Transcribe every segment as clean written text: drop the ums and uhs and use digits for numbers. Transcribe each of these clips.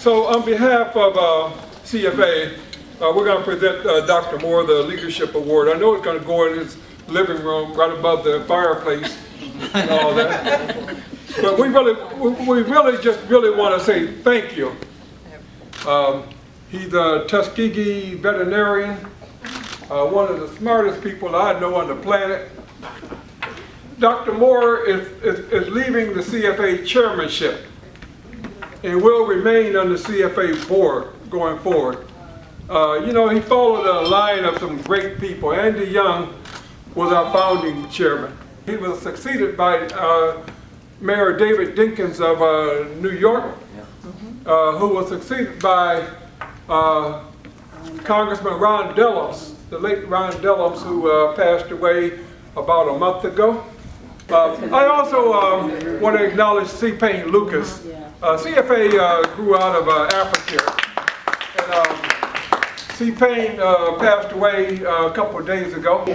So on behalf of CFA, we're going to present Dr. Moore the Leadership Award. I know it's going to go in his living room right above the fireplace and all that. But we really just want to say thank you. He's a Tuskegee veterinarian, one of the smartest people I know on the planet. Dr. Moore is leaving the CFA chairmanship and will remain on the CFA board going forward. You know, he followed a line of some great people. Andy Young was our founding chairman. He was succeeded by Mayor David Dinkins of New York, who was succeeded by Congressman Ron Dellums, the late Ron Dellums, who passed away about a month ago. I also want to acknowledge C. Payne Lucas. CFA grew out of Africa. And C. Payne passed away a couple of days ago.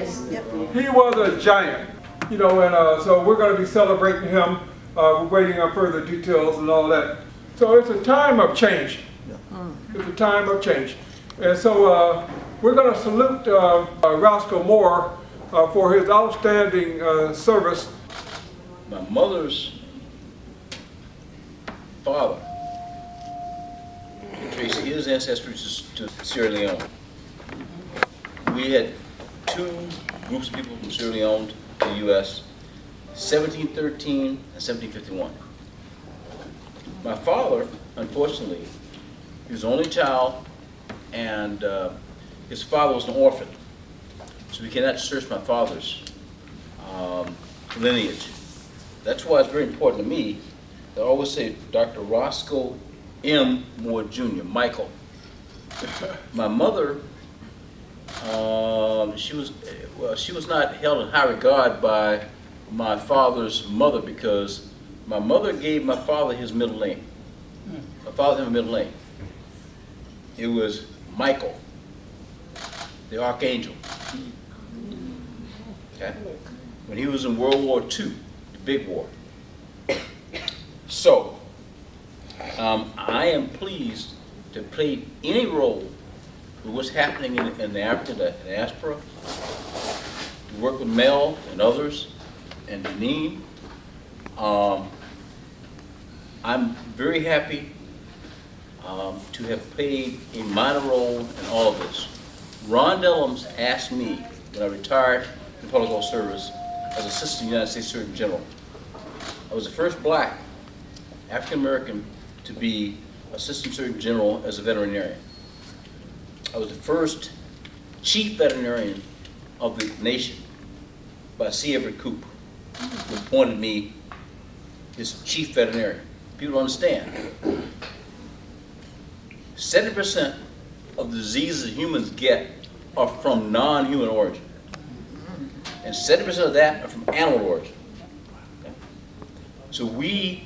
He was a giant, you know, and so we're going to be celebrating him. We're waiting on further details and all that. So it's a time of change. It's a time of change. And so we're going to salute Roscoe Moore for his outstanding service. My mother's father can trace his ancestry to Sierra Leone. We had two groups of people from Sierra Leone to the U.S., 1713 and 1751. My father, unfortunately, he was the only child, and his father was an orphan. So we cannot search my father's lineage. That's why it's very important to me that I always say Dr. Roscoe M. Moore Jr., Michael. My mother, she was not held in high regard by my father's mother because my mother gave my father his middle name. My father had a middle name. It was Michael, the Archangel. Okay? When he was in World War II, the big war. So, I am pleased to play any role with what's happening in the African diaspora, to work with Mel and others, and Jeannine. I'm very happy to have played a minor role in all of this. Ron Dellums asked me when I retired from public health service as Assistant United States Surgeon General. I was the first black African American to be Assistant Surgeon General as a veterinarian. I was the first chief veterinarian of the nation by C. Everett Koop, who appointed me his chief veterinarian. People don't understand. 70% of the diseases humans get are from non-human origin. And 70% of that are from animal origin. Okay? So we,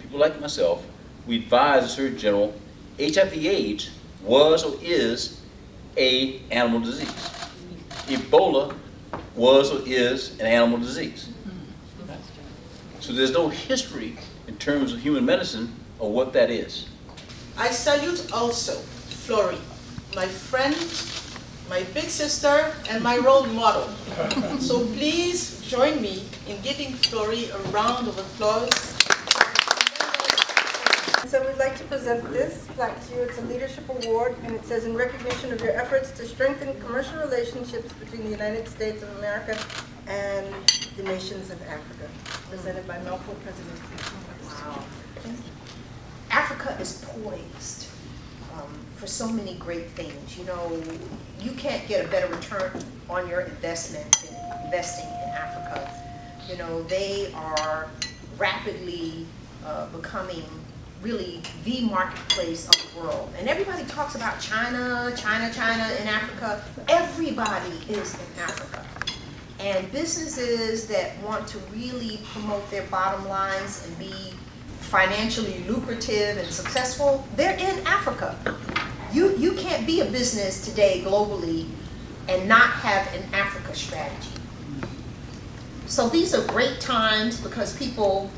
people like myself, we advise the Surgeon General, HIV/AIDS was or is an animal disease. Ebola was or is an animal disease. So there's no history in terms of human medicine of what that is. I salute also Flori, my friend, my big sister, and my role model. So please join me in giving Flori a round of applause. So we'd like to present this plaque to you. It's a leadership award, and it says, in recognition of your efforts to strengthen commercial relationships between the United States of America and the nations of Africa. Presented by Melfort Presidency. Wow. Africa is poised for so many great things. You know, you can't get a better return on your investment than investing in Africa. You know, they are rapidly becoming really the marketplace of the world. And everybody talks about China in Africa. Everybody is in Africa. And businesses that want to really promote their bottom lines and be financially lucrative and successful, they're in Africa. You can't be a business today globally and not have an Africa strategy. So these are great times because people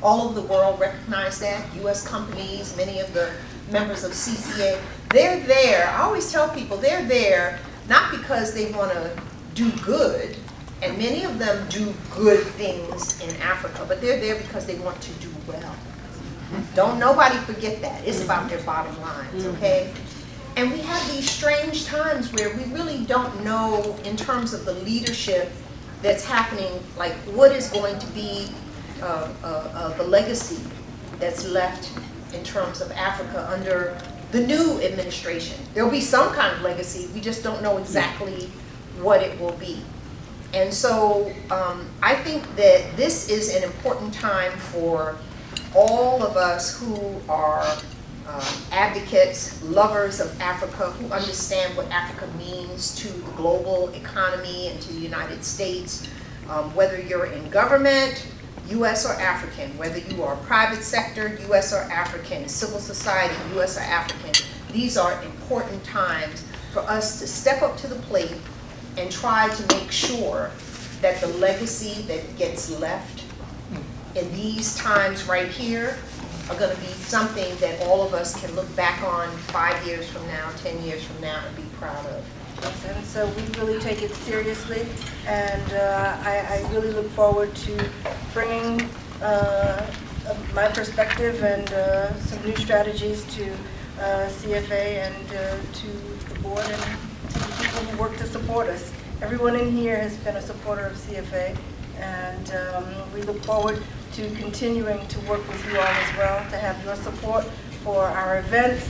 All over the world recognize that. U.S. companies, many of the members of CCA, they're there. I always tell people they're there not because they want to do good, and many of them do good things in Africa, but they're there because they want to do well. Don't nobody forget that. It's about their bottom lines, okay? And we have these strange times where we really don't know in terms of the leadership that's happening, like what is going to be the legacy that's left in terms of Africa under the new administration. There'll be some kind of legacy, we just don't know exactly what it will be. And so I think that this is an important time for all of us who are advocates, lovers of Africa, who understand what Africa means to the global economy and to the United States, whether you're in government, U.S. or African, whether you are private sector, U.S. or African, civil society, U.S. or African. These are important times for us to step up to the plate and try to make sure that the legacy that gets left in these times right here are going to be something that all of us can look back on 5 years from now, 10 years from now, and be proud of. And so we really take it seriously, and I really look forward to bringing my perspective and some new strategies to CFA and to the board and to the people who work to support us. Everyone in here has been a supporter of CFA, and we look forward to continuing to work with you all as well, to have your support for our events,